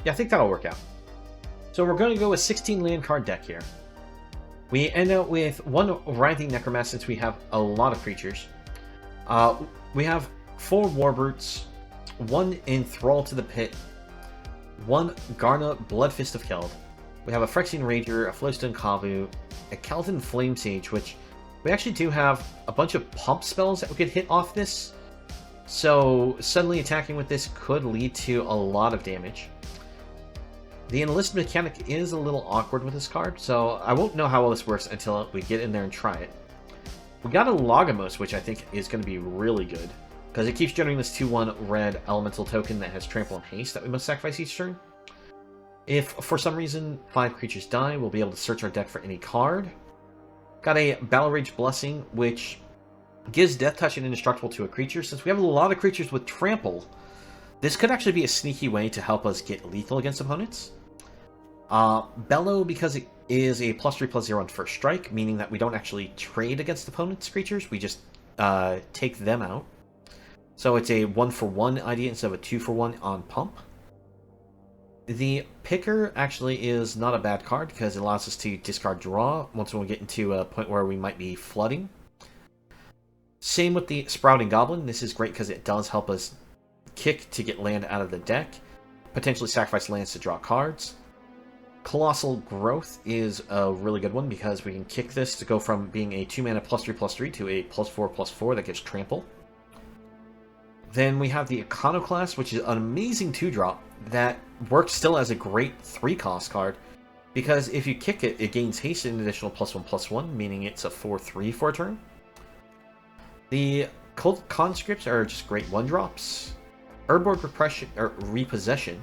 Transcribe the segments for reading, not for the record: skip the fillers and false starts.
Yeah, I think that'll work out. So we're going to go with 16 land card deck here. We end up with one Writhing Necromass since we have a lot of creatures. We have 4 Warbrutes, 1 Enthrall to the Pit, 1 Garna Bloodfist of Keld. We have a Phyrexian Ranger, a Flowstone Kavu, a Kelvin Flamesage, which we actually do have a bunch of pump spells that we could hit off this. So suddenly attacking with this could lead to a lot of damage. The Enlist mechanic is a little awkward with this card, so I won't know how well this works until we get in there and try it. We got a Logamos, which I think is going to be really good, because it keeps generating this 2/1 red elemental token that has trample and haste that we must sacrifice each turn. If for some reason 5 creatures die, we'll be able to search our deck for any card. Got a Battle Rage Blessing, which gives Death Touch and Indestructible to a creature. Since we have a lot of creatures with trample, this could actually be a sneaky way to help us get lethal against opponents. Bellow, because it is a +3/+0 on first strike, meaning that we don't actually trade against opponents' creatures, we just take them out. So it's a 1-for-1 idea instead of a 2-for-1 on pump. The Picker actually is not a bad card because it allows us to discard draw once we get into a point where we might be flooding. Same with the Sprouting Goblin. This is great because it does help us kick to get land out of the deck, potentially sacrifice lands to draw cards. Colossal Growth is a really good one because we can kick this to go from being a 2-mana +3/+3 to a +4/+4 that gives trample. Then we have the Iconoclast, which is an amazing 2-drop that works still as a great 3-cost card, because if you kick it, it gains haste and an additional +1/+1, meaning it's a 4/3 for a turn. The Cult Conscripts are just great 1-drops. Urborg Repossession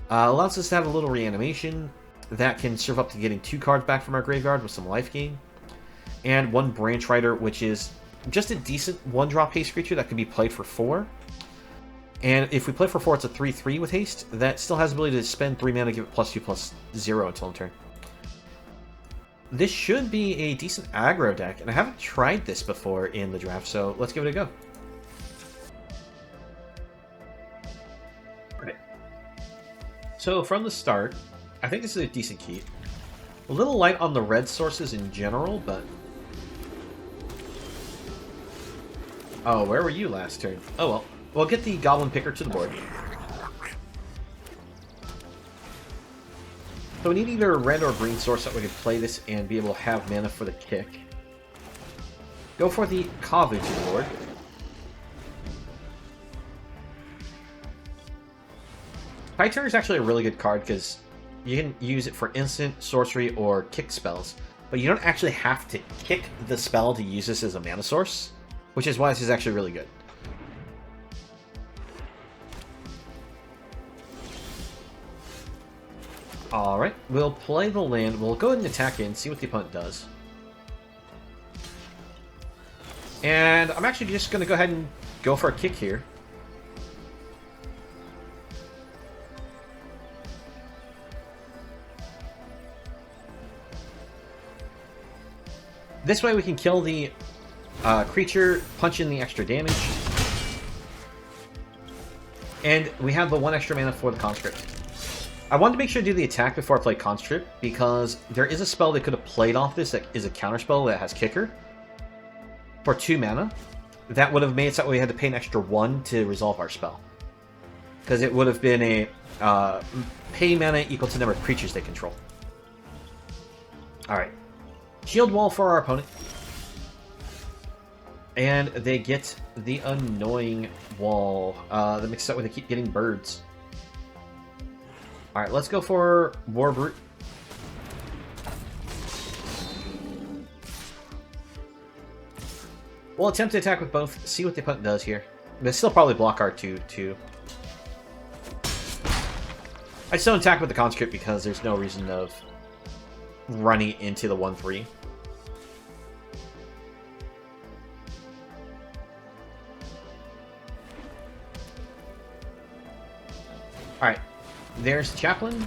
allows us to have a little reanimation that can serve up to getting 2 cards back from our graveyard with some life gain. And 1 Branch Rider, which is just a decent 1-drop haste creature that can be played for 4. And if we play for 4, it's a 3/3 with haste. That still has the ability to spend 3 mana, give it +2/+0 until end turn. This should be a decent aggro deck, and I haven't tried this before in the draft, so let's give it a go. Alright. So from the start, I think this is a decent keep. A little light on the red sources in general, but... Oh, where were you last turn? Oh well. We'll get the Goblin Picker to the board. So we need either a red or green source that we can play this and be able to have mana for the kick. Go for the Kavu to the board. High Turn is actually a really good card because you can use it for instant, sorcery, or kick spells, but you don't actually have to kick the spell to use this as a mana source, which is why this is actually really good. Alright, we'll play the land. We'll go ahead and attack in, see what the opponent does. And I'm actually just going to go ahead and go for a kick here. This way we can kill the creature, punch in the extra damage. And we have the 1 extra mana for the Conscript. I wanted to make sure to do the attack before I play Conscript, because there is a spell that could have played off this that is a counterspell that has Kicker for 2 mana. That would have made it so we had to pay an extra 1 to resolve our spell. Because it would have been a pay mana equal to the number of creatures they control. Alright. Shield Wall for our opponent. And they get the annoying wall. That mixes up with they keep getting birds. Alright, let's go for Warbrute. We'll attempt to attack with both, see what the opponent does here. But still probably block our 2 too. I still attack with the Conscript because there's no reason of running into the 1/3. Alright, there's the Chaplain.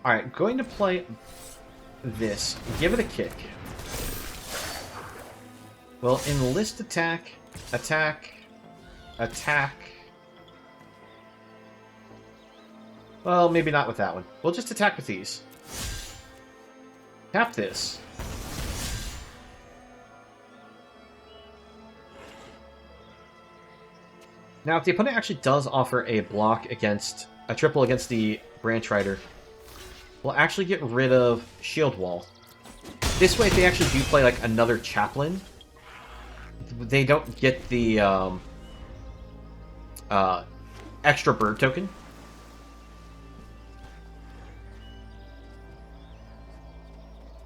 Alright, going to play this. Give it a kick. We'll enlist attack, attack, attack, Well, maybe not with that one. We'll just attack with these. Tap this. Now, if the opponent actually does offer a block against... a triple against the Branch Rider, we'll actually get rid of Shield Wall. This way, if they actually do play, like, another Chaplain, they don't get the, extra bird token.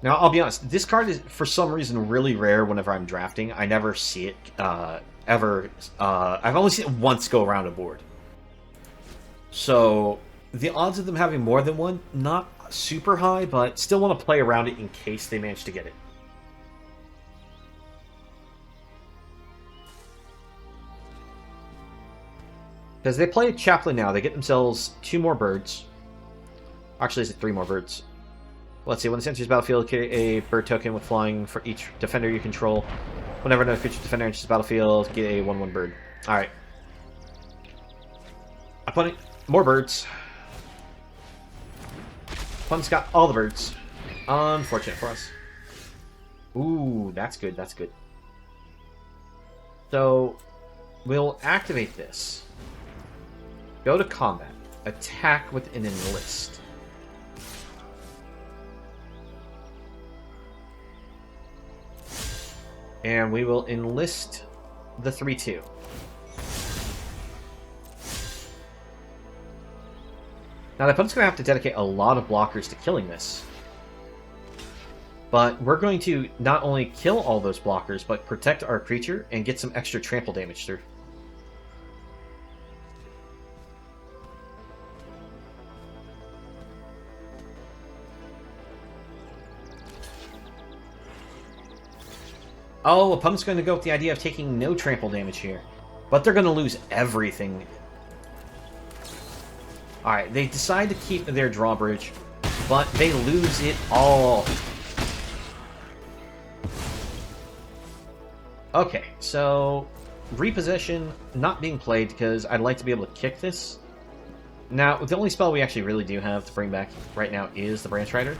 Now, I'll be honest, this card is, for some reason, really rare whenever I'm drafting. I never see it, ever. I've only seen it once go around a board. So, the odds of them having more than one, not super high, but still want to play around it in case they manage to get it. Because they play a Chaplain now, they get themselves 2 more birds. Actually, is it 3 more birds? Let's see, when this enters the battlefield, create a bird token with flying for each defender you control. Whenever another creature defender enters the battlefield, get a 1/1 bird. Alright. Opponent, more birds. Opponent's got all the birds. Unfortunate for us. Ooh, that's good, that's good. So, we'll activate this. Go to combat. Attack with an enlist. And we will enlist the 3/2. Now, the opponent's going to have to dedicate a lot of blockers to killing this. But we're going to not only kill all those blockers, but protect our creature and get some extra trample damage through. Oh, opponent's going to go with the idea of taking no trample damage here. But they're going to lose everything. Alright, they decide to keep their drawbridge, but they lose it all. Okay, so repossession not being played because I'd like to be able to kick this. Now, the only spell we actually really do have to bring back right now is the Branch Rider.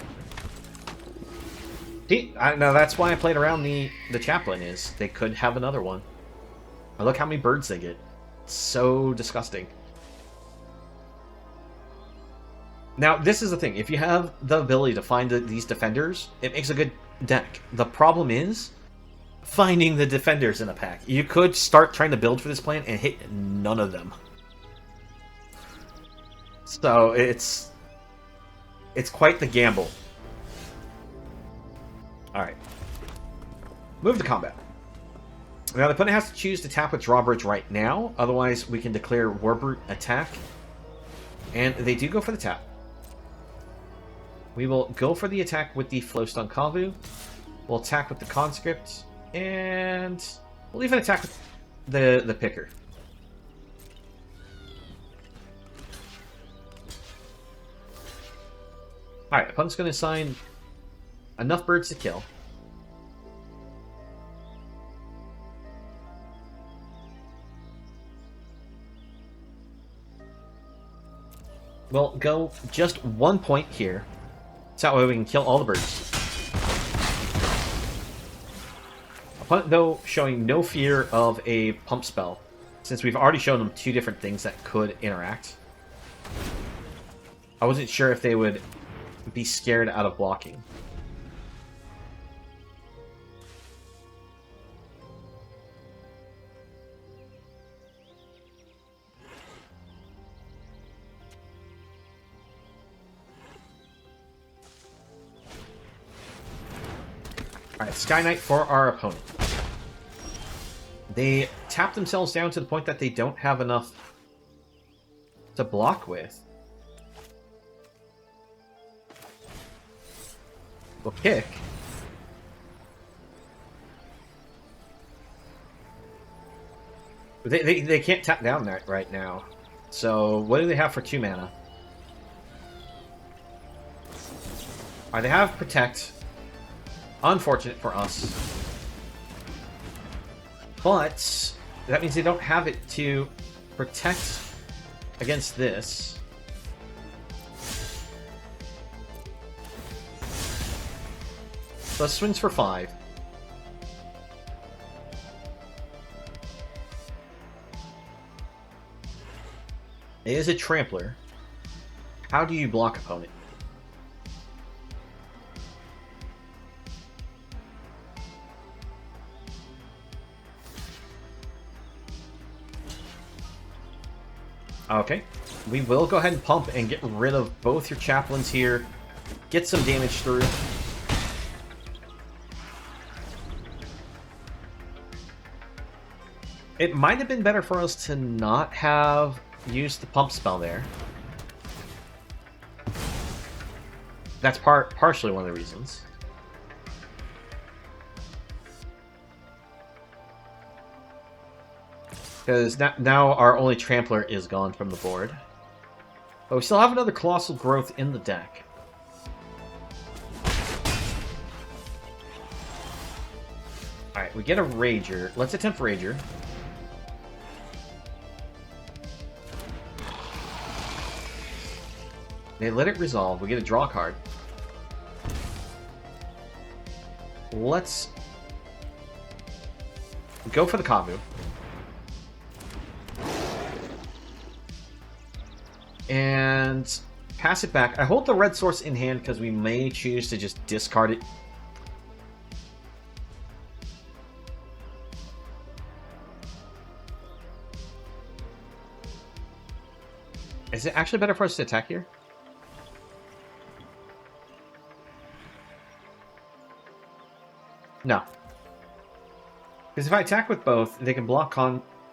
See, now that's why I played around the Chaplain, is they could have another one. And look how many birds they get. It's so disgusting. Now, this is the thing. If you have the ability to find these defenders, it makes a good deck. The problem is finding the defenders in a pack. You could start trying to build for this plan and hit none of them. So, it's quite the gamble. Alright. Move to combat. Now, the opponent has to choose to tap with drawbridge right now. Otherwise, we can declare Warbrute attack. And they do go for the tap. We will go for the attack with the Flowstone Kavu. We'll attack with the Conscript. And we'll even attack with the Picker. Alright, opponent's going to assign enough birds to kill. We'll go just 1 point here. So that way we can kill all the birds. Opponent, though, showing no fear of a pump spell, since we've already shown them 2 different things that could interact. I wasn't sure if they would be scared out of blocking. Alright, Sky Knight for our opponent. They tap themselves down to the point that they don't have enough to block with. We'll kick. They can't tap down that right now. So, what do they have for 2 mana? Alright, they have Protect. Unfortunate for us. But that means they don't have it to protect against this. So it swings for 5. It is a trampler. How do you block opponent? Okay. We will go ahead and pump and get rid of both your chaplains here. Get some damage through. It might have been better for us to not have used the pump spell there. That's partially one of the reasons. Because now our only trampler is gone from the board. But we still have another Colossal Growth in the deck. Alright, we get a Rager. Let's attempt Rager. They let it resolve. We get a draw card. Let's go for the Kavu. And pass it back. I hold the red source in hand because we may choose to just discard it. Is it actually better for us to attack here? No. Because if I attack with both, they can block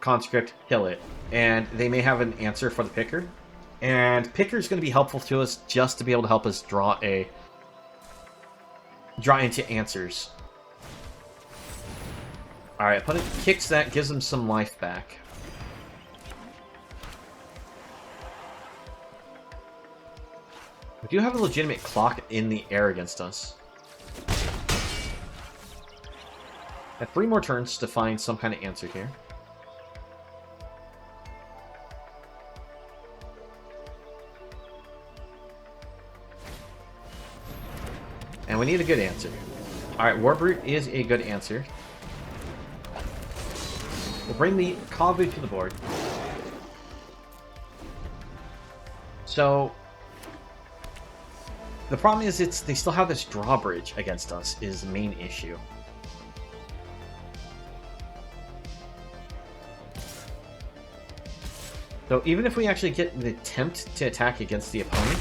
Conscript, kill it, and they may have an answer for the Picker. And Picker is going to be helpful to us just to be able to help us draw into answers. Alright, opponent kicks that, gives them some life back. We do have a legitimate clock in the air against us. Got 3 more turns to find some kind of answer here. And we need a good answer. Alright, Warbrute is a good answer. We'll bring the Kavu to the board. So the problem is they still have this drawbridge against us is the main issue. So even if we actually get the attempt to attack against the opponent,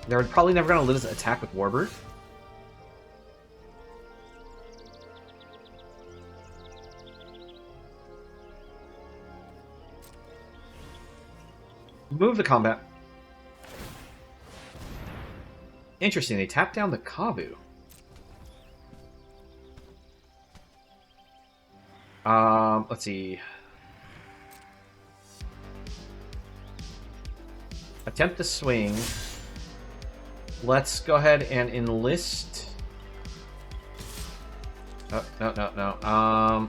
they're probably never going to lose an attack with Warbird. Move the combat. Interesting, they tap down the Kavu. Let's see. Attempt to swing. Let's go ahead and enlist. Oh, no.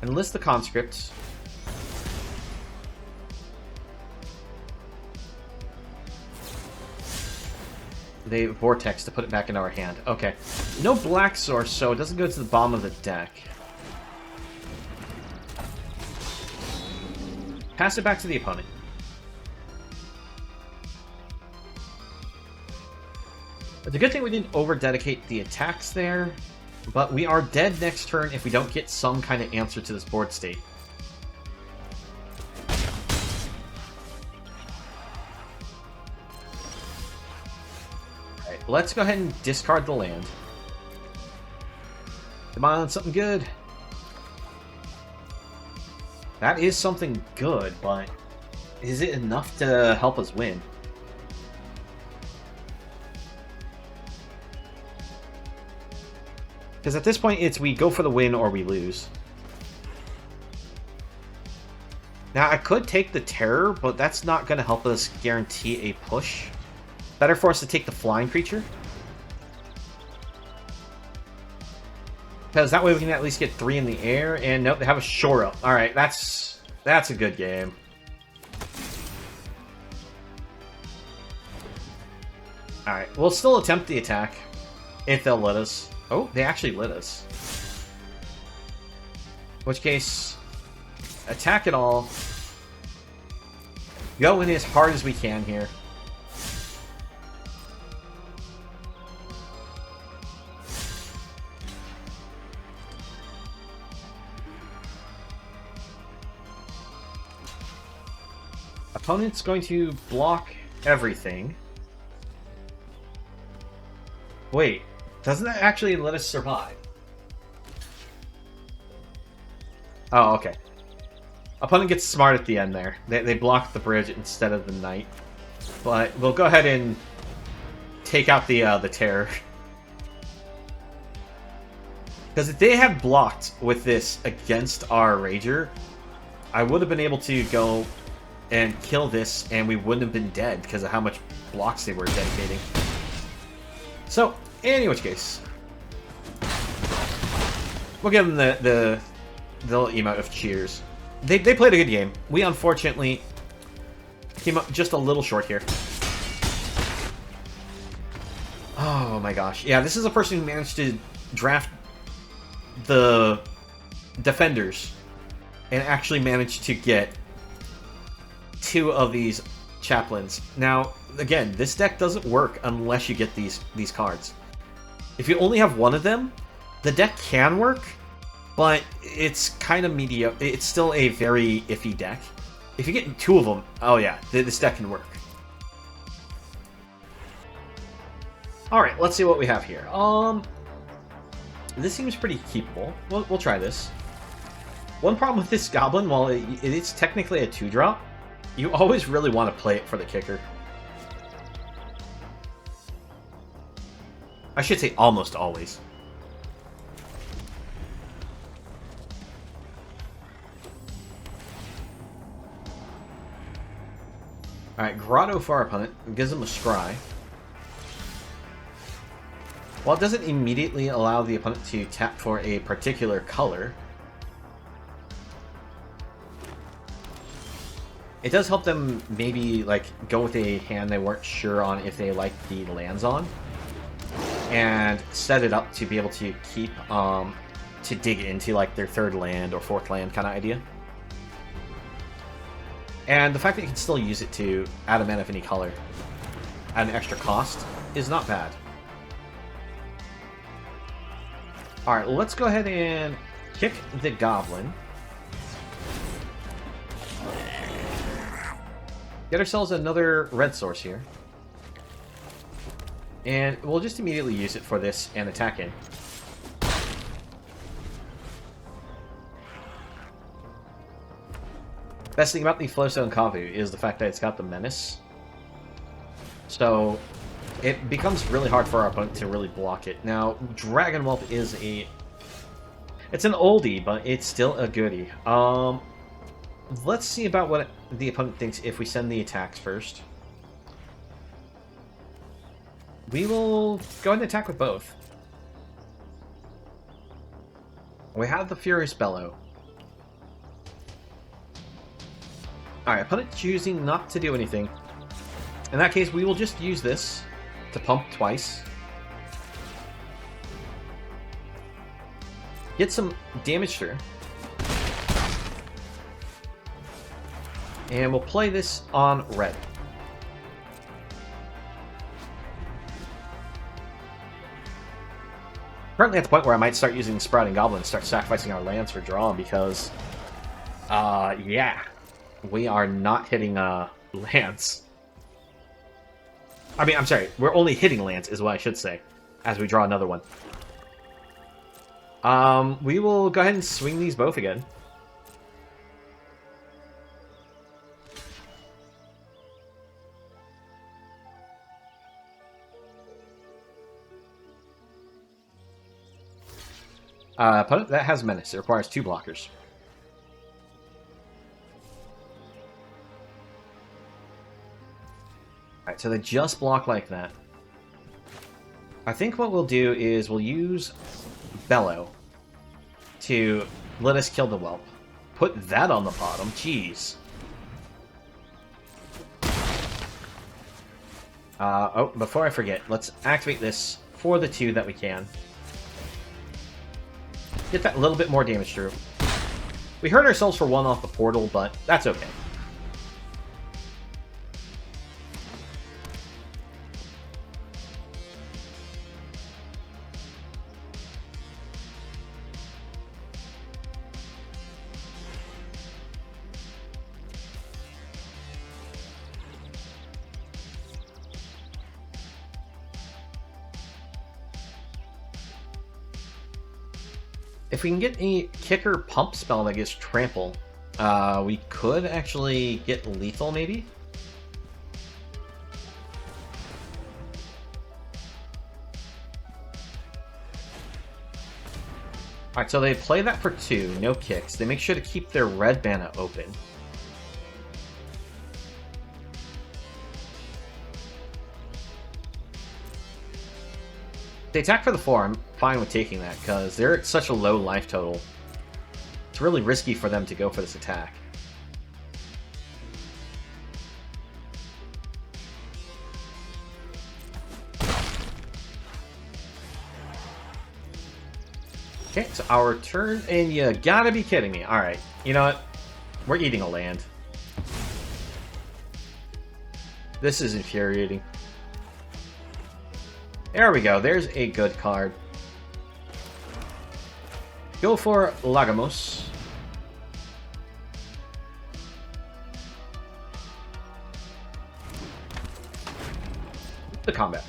Enlist the conscript. They vortex to put it back in our hand. Okay. No black source, so it doesn't go to the bottom of the deck. Pass it back to the opponent. It's a good thing we didn't over-dedicate the attacks there, but we are dead next turn if we don't get some kind of answer to this board state. Alright, let's go ahead and discard the land. Come on, something good. That is something good, but is it enough to help us win? Because at this point, it's we go for the win or we lose. Now, I could take the Terror, but that's not going to help us guarantee a push. Better for us to take the Flying Creature. Because that way we can at least get 3 in the air, and nope, they have a shore up. Alright, that's a good game. Alright, we'll still attempt the attack, if they'll let us. Oh, they actually let us. In which case, attack it all. Go in as hard as we can here. Opponent's going to block everything. Wait, doesn't that actually let us survive? Oh, okay. Opponent gets smart at the end there. They blocked the bridge instead of the knight. But we'll go ahead and take out the terror. Because if they had blocked with this against our Rager, I would have been able to go and kill this, and we wouldn't have been dead because of how much blocks they were dedicating. So, in which case, we'll give them the little emote of cheers. They played a good game. We unfortunately came up just a little short here. Oh my gosh. Yeah, this is a person who managed to draft the defenders and actually managed to get 2 of these chaplains. Now, again, this deck doesn't work unless you get these cards. If you only have 1 of them, the deck can work, but it's kind of mediocre. It's still a very iffy deck. If you get 2 of them, oh yeah, this deck can work. Alright, let's see what we have here. This seems pretty keepable. We'll try this. One problem with this goblin, while it is technically a 2-drop, you always really want to play it for the kicker. I should say almost always. Alright, Grotto for our opponent. Gives him a scry. While it doesn't immediately allow the opponent to tap for a particular color, it does help them maybe like go with a hand they weren't sure on if they liked the lands on, and set it up to be able to keep to dig into like their 3rd land or 4th land kind of idea. And the fact that you can still use it to add a mana of any color at an extra cost is not bad. Alright, let's go ahead and kick the goblin. Get ourselves another red source here. And we'll just immediately use it for this and attack in. Best thing about the Flowstone Kavu is the fact that it's got the Menace. So it becomes really hard for our opponent to really block it. Now, Dragon Whelp is it's an oldie, but it's still a goodie. Let's see about what the opponent thinks if we send the attacks first. We will go ahead and attack with both. We have the Furious Bellow. Alright, opponent choosing not to do anything. In that case, we will just use this to pump twice. Get some damage through. And we'll play this on red. Currently at the point where I might start using Sprouting Goblin and start sacrificing our lands for draw because, yeah, we are not hitting lands. I mean, I'm sorry, we're only hitting lands is what I should say, as we draw another one. We will go ahead and swing these both again. Opponent, that has Menace. It requires 2 blockers. Alright, so they just block like that. I think what we'll do is we'll use Bellow. to let us kill the whelp. Put that on the bottom, jeez. Oh, before I forget, let's activate this for the 2 that we can. Get that little bit more damage through. We hurt ourselves for 1 off the portal, but that's okay. If we can get a kicker pump spell that gets trample, we could actually get lethal, maybe? Alright, so they play that for 2, no kicks. They make sure to keep their red mana open. If they attack for the 4, I'm fine with taking that, because they're at such a low life total. It's really risky for them to go for this attack. Okay, so our turn, and you gotta be kidding me. Alright, you know what? We're eating a land. This is infuriating. There we go, there's a good card. Go for Lagamos. The combat.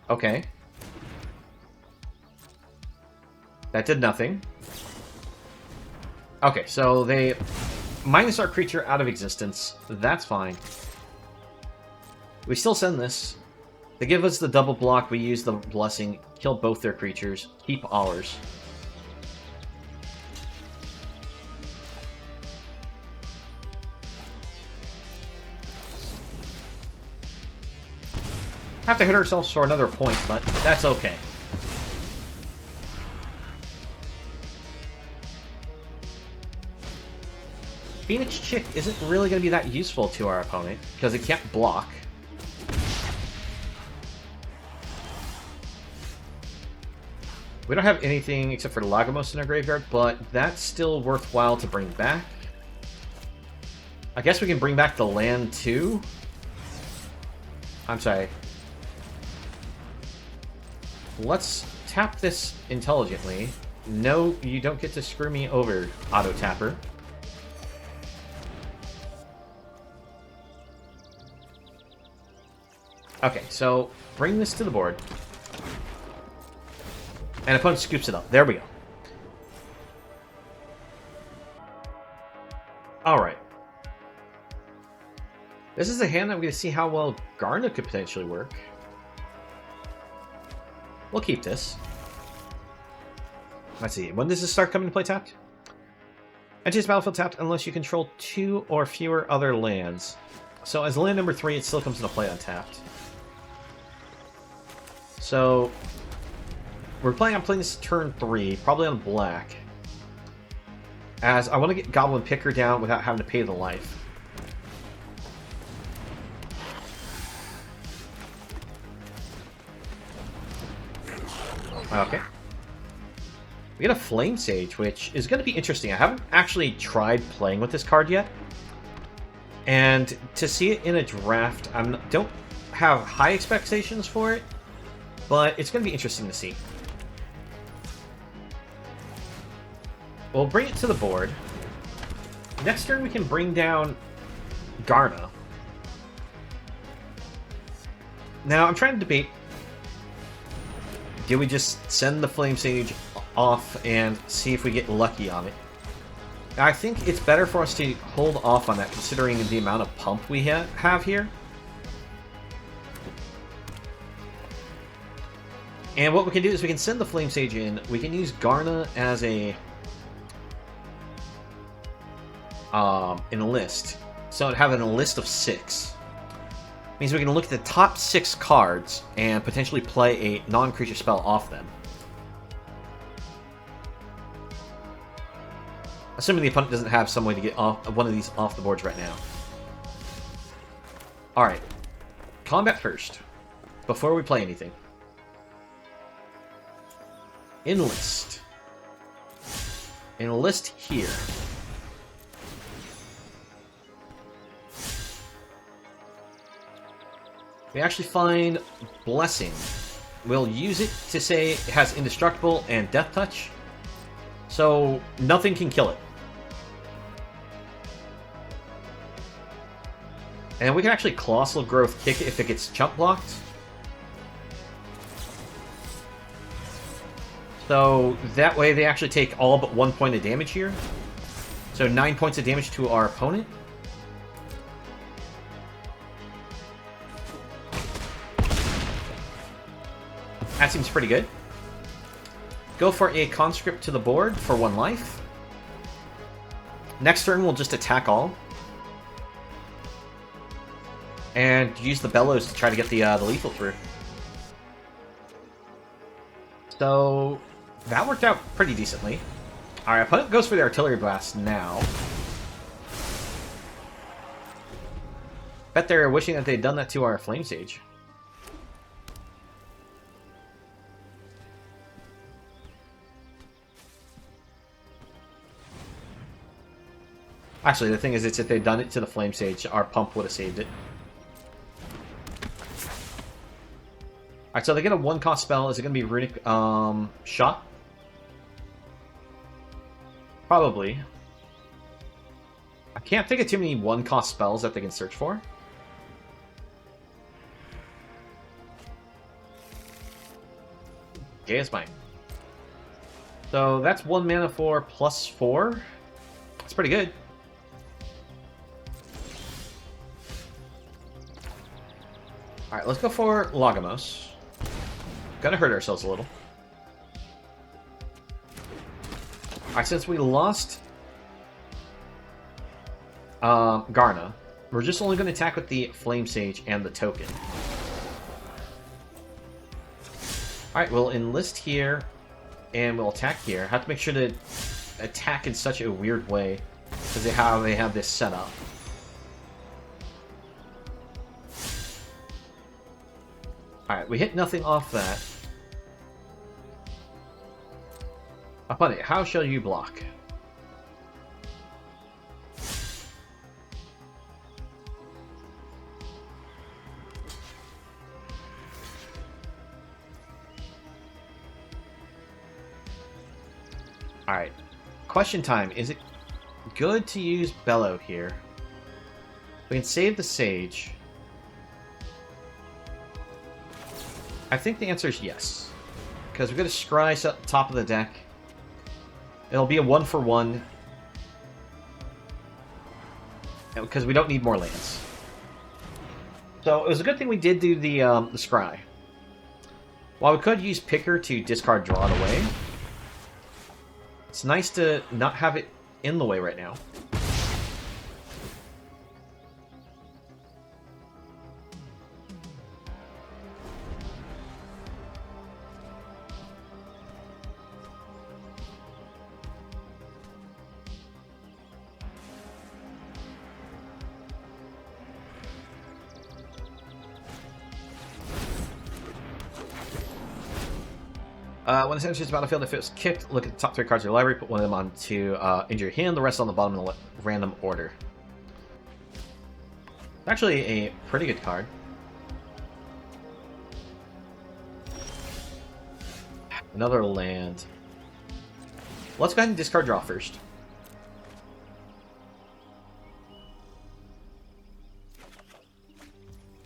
Okay. That did nothing. Okay, so they minus our creature out of existence. That's fine. We still send this. They give us the double block, we use the blessing, kill both their creatures, keep ours. Have to hit ourselves for another point, but that's okay. Phoenix Chick isn't really going to be that useful to our opponent, because it can't block. We don't have anything except for Lagamos in our graveyard, but that's still worthwhile to bring back. I guess we can bring back the land too? I'm sorry. Let's tap this intelligently. No, you don't get to screw me over, Auto Tapper. Okay, so bring this to the board. And opponent scoops it up. There we go. Alright. This is a hand I'm going to see how well Garna could potentially work. We'll keep this. Let's see. When does this start coming to play tapped? Enters battlefield tapped unless you control 2 or fewer other lands. So as land number 3, it still comes into play untapped. So I'm playing this turn 3, probably on black. As I want to get Goblin Picker down without having to pay the life. Okay. We get a Flamesage, which is going to be interesting. I haven't actually tried playing with this card yet. And to see it in a draft, I don't have high expectations for it. But it's going to be interesting to see. We'll bring it to the board. Next turn we can bring down Garna. Now I'm trying to debate, do we just send the Flamesage off and see if we get lucky on it? I think it's better for us to hold off on that considering the amount of pump we have here. And what we can do is we can send the Flamesage in. We can use Garna as a in a list. So I'd have a list of 6. Means we can look at the top 6 cards and potentially play a non-creature spell off them. Assuming the opponent doesn't have some way to get off one of these off the boards right now. Alright. Combat first. Before we play anything. Enlist. Enlist here. We actually find Blessing. We'll use it to say it has Indestructible and Death Touch. So nothing can kill it. And we can actually Colossal Growth kick it if it gets chump blocked. So that way they actually take all but 1 point of damage here. So 9 points of damage to our opponent. That seems pretty good. Go for a Conscript to the board for 1 life. Next turn we'll just attack all. And use the Bellows to try to get the lethal through. So that worked out pretty decently. Our opponent goes for the Artillery Blast now. Bet they're wishing that they'd done that to our Flamesage. Actually, the thing is, it's if they'd done it to the Flamesage, our pump would have saved it. Alright, so they get a 1-cost spell. Is it going to be Runic Shot? Probably. I can't think of too many 1-cost spells that they can search for. Gay as mine. So that's 1 mana for +4. That's pretty good. Alright, let's go for Lagomos. Gonna hurt ourselves a little. Alright, since we lost Garna, we're just only going to attack with the Flamesage and the token. Alright, we'll enlist here, and we'll attack here. Have to make sure to attack in such a weird way, because they have this set up. Alright, we hit nothing off that. Opponent, how shall you block? Alright. Question time. Is it good to use Bellow here? We can save the Sage. I think the answer is yes. Because we're going to scry at the top of the deck. It'll be a 1-for-1. Because we don't need more lands. So it was a good thing we did do the scry. While we could use Picker to discard draw it away, it's nice to not have it in the way right now. When essentially it's battlefield, if it was kicked, look at the top 3 cards of your library, put one of them onto your hand, the rest on the bottom in the random order. Actually, a pretty good card. Another land. Let's go ahead and discard draw first.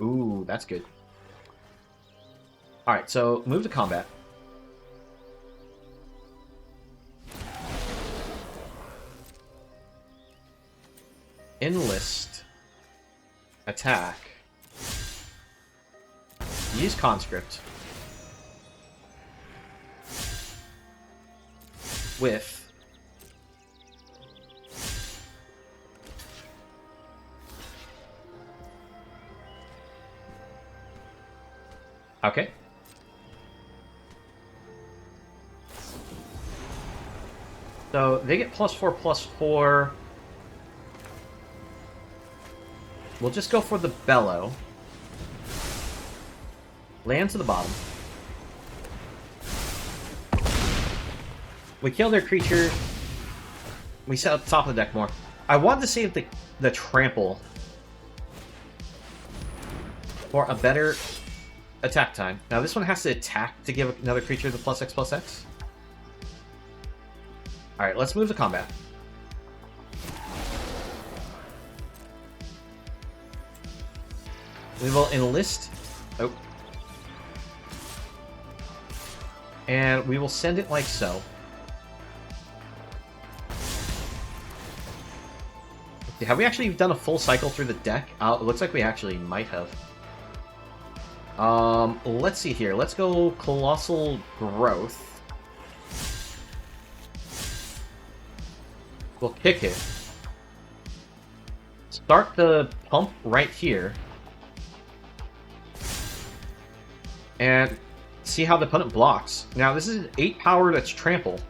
Ooh, that's good. Alright, so move to combat. Enlist. Attack. Use Conscript. With Okay. So they get +4/+4. We'll just go for the bellow. Land to the bottom. We kill their creature. We set up top of the deck more. I wanted to save the trample for a better attack time. Now this one has to attack to give another creature the +X/+X. Alright, let's move to combat. We will enlist... Oh. And we will send it like so. Have we actually done a full cycle through the deck? It looks like we actually might have. Let's see here. Let's go Colossal Growth. We'll kick it. Start the pump right here. And see how the opponent blocks. Now, this is 8 power that's trample.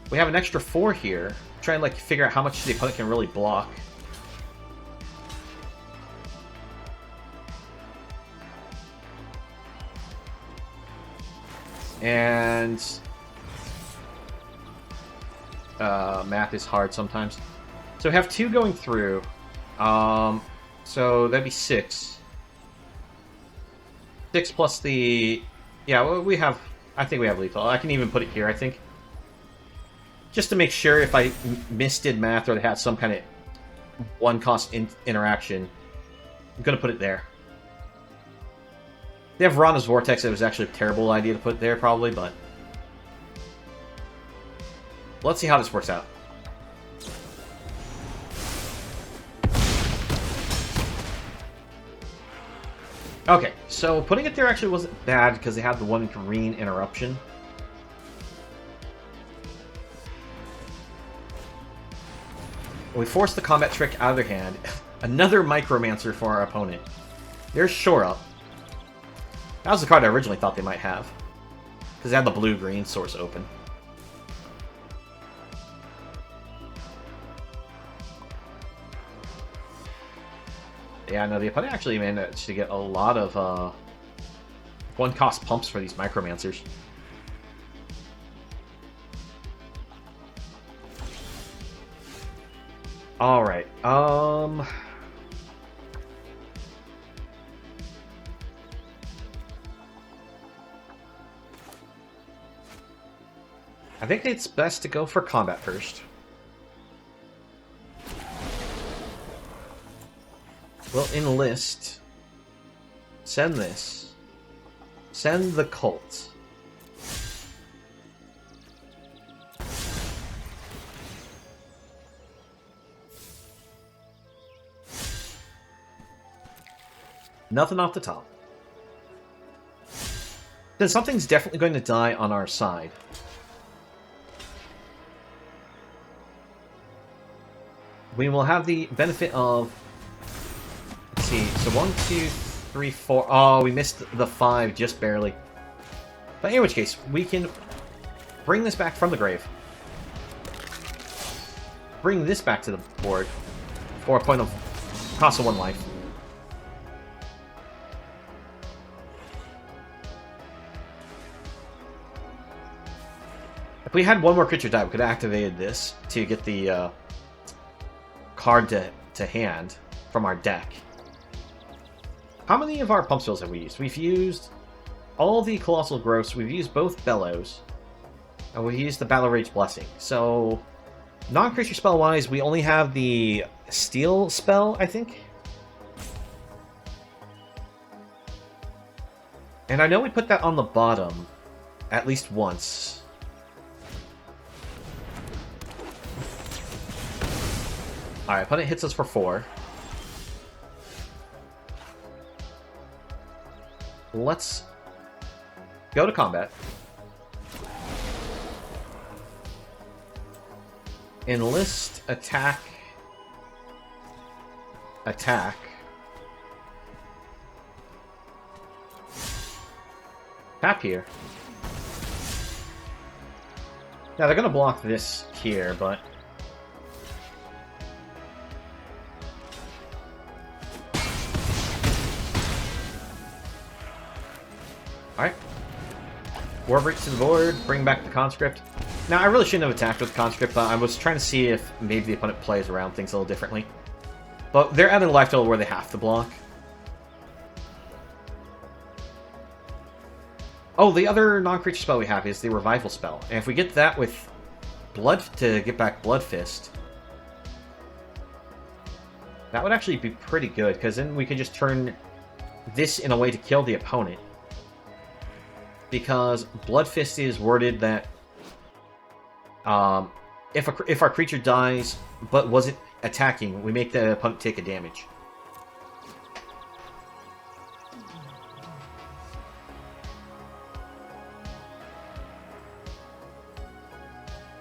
We have an extra 4 here. Try and like figure out how much the opponent can really block. And math is hard sometimes. So we have 2 going through. So that'd be 6. 6 plus the... Yeah, well, we have... I think we have lethal. I can even put it here, I think. Just to make sure if I misdid math or they had some kind of one-cost interaction, I'm going to put it there. They have Rana's Vortex. It was actually a terrible idea to put there, probably, but... Let's see how this works out. Okay, so putting it there actually wasn't bad because they had the 1 green interruption. We forced the combat trick out of their hand. Another Micromancer for our opponent. There's Shore Up. That was the card I originally thought they might have. Because they had the blue-green source open. Yeah, no, the opponent actually managed to get a lot of one-cost pumps for these Micromancers. Alright, I think it's best to go for combat first. We'll enlist. Send this. Send the cult. Nothing off the top. Then something's definitely going to die on our side. We will have the benefit of... Let's see, so 1, 2, 3, 4... Oh, we missed the 5 just barely. But in which case, we can bring this back from the grave. Bring this back to the board for a point of cost of 1 life. If we had 1 more creature die, we could have activated this to get the card to hand from our deck. How many of our pump spells have we used? We've used all the Colossal Growths, we've used both Bellows, and we've used the Battle Rage Blessing. So, non-creature spell-wise, we only have the Steel spell, I think. And I know we put that on the bottom at least once. Alright, opponent hits us for 4. Let's go to combat. Enlist, attack, attack. Tap here. Now they're gonna block this here, but alright. Warbreak to the board, bring back the conscript. Now I really shouldn't have attacked with conscript, but I was trying to see if maybe the opponent plays around things a little differently. But they're at a life total where they have to block. Oh, the other non-creature spell we have is the Revival spell. And if we get that with Blood to get back Blood Fist, that would actually be pretty good, because then we could just turn this in a way to kill the opponent. Because Blood Fist is worded that if our creature dies but wasn't attacking, we make the opponent take a damage.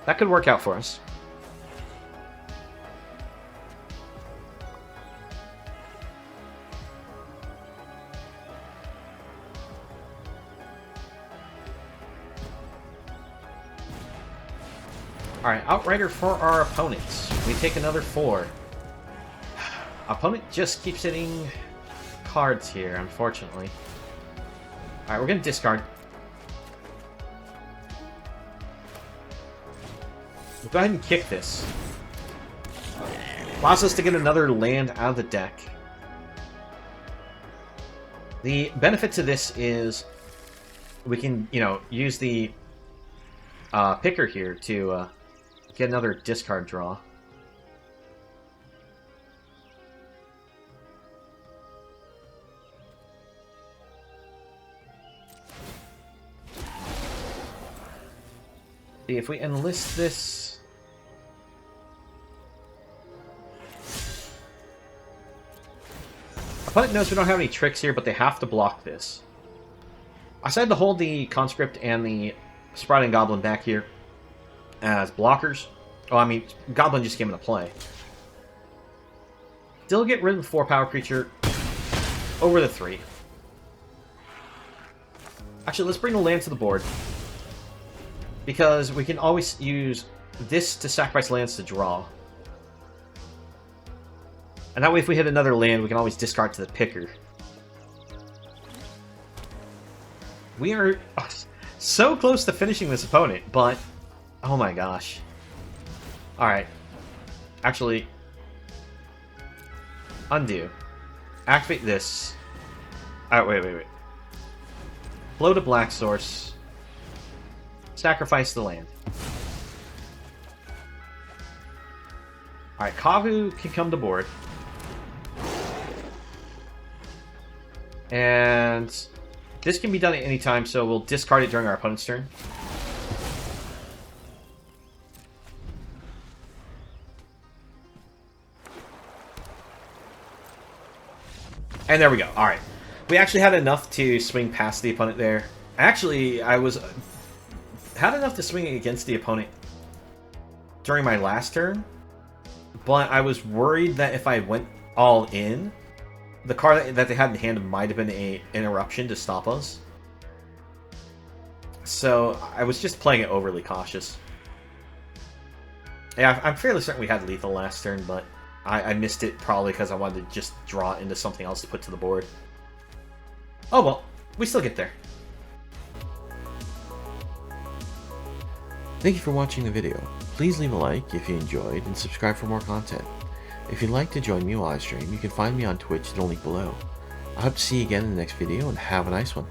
That could work out for us. Alright, Outrider for our opponents. We take another 4. Opponent just keeps hitting cards here, unfortunately. Alright, we're going to discard. We'll go ahead and kick this. Allows us to get another land out of the deck. The benefit to this is we can, use the picker here to get another discard draw. See, if we enlist this... Opponent knows we don't have any tricks here, but they have to block this. I decided to hold the Conscript and the Sprouting Goblin back here as blockers. Oh, I mean, Goblin just came into play. Still get rid of the 4 power creature over the 3. Actually, let's bring the land to the board, because we can always use this to sacrifice lands to draw. And that way, if we hit another land, we can always discard to the picker. We are so close to finishing this opponent, but... Oh my gosh. Alright. Actually... Undo. Activate this. Alright, wait. Float a black source. Sacrifice the land. Alright, Kavu can come to board. And this can be done at any time, so we'll discard it during our opponent's turn. And there we go. Alright. We actually had enough to swing past the opponent there. Actually, I had enough to swing against the opponent during my last turn, but I was worried that if I went all in, the card that they had in hand might have been an interruption to stop us. So I was just playing it overly cautious. Yeah, I'm fairly certain we had lethal last turn, but I missed it probably because I wanted to just draw it into something else to put to the board. Oh well, we still get there. Thank you for watching the video. Please leave a like if you enjoyed and subscribe for more content. If you'd like to join me while I stream, you can find me on Twitch, the link below. I hope to see you again in the next video, and have a nice one.